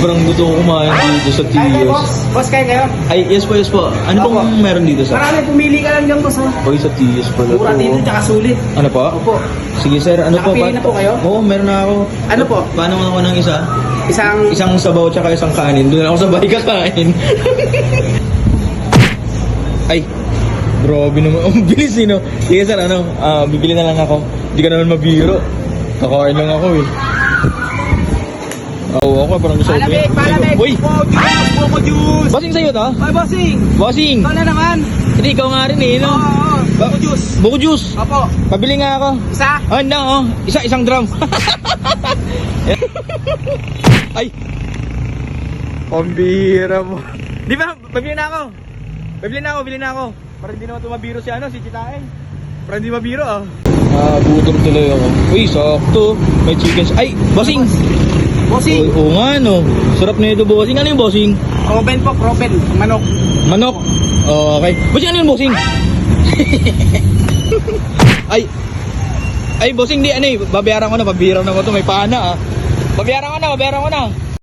Parang gusto ko kumain dito sa Kaya kayo, Tiyos. boss? Boss, kaya kayo? Ay, yes po, yes po. Ano Opo. pong meron dito sa? Marami, pumili ka lang dyan, boss. Hoy, sa Tiyos pala Mura to. dito, tsaka sulit. Ano po? Opo. Sige sir, ano po? Nakapili na po kayo? Oo, meron na ako. Ano po? Paano ako ng isa? Isang... Isang sabaw tsaka isang kanin. Doon ako sa bahay kakain. Ay, grabe naman. Ang bilis eh, no? Sige sir, ano? Bibili na lang ako. Hindi ka naman mabiro. Kakain lang ako eh. Oo, ako parang gusto ko. Palamig! Uy! Buko juice! Bossing sa'yo to? Ay, bossing! Bossing! Ikaw na naman! Hindi, ikaw nga rin eh, no? Oo, buko juice! Buko juice! Opo. Pabili nga ako. Isa? Oh, no, oh. Isang drum. Ay! Pambira mo. Di ba? Pabili na ako. Bili na ako. Para hindi naman tumabiro si si Chitae. Para hindi mabiro ah. Gutom tuloy ako. Uy, sakto. May chicken. Ay, bossing! Bossing! Oo nga, no. Sarap na ito, bossing. Ano yung bossing? Robin po, Robin. Manok. Manok. Oh, okay. Bossing, ano yung bossing? Ay, bossing, di ano eh. Babayaran ko na, pabira na ko to. May pana ah. Babayaran ko na.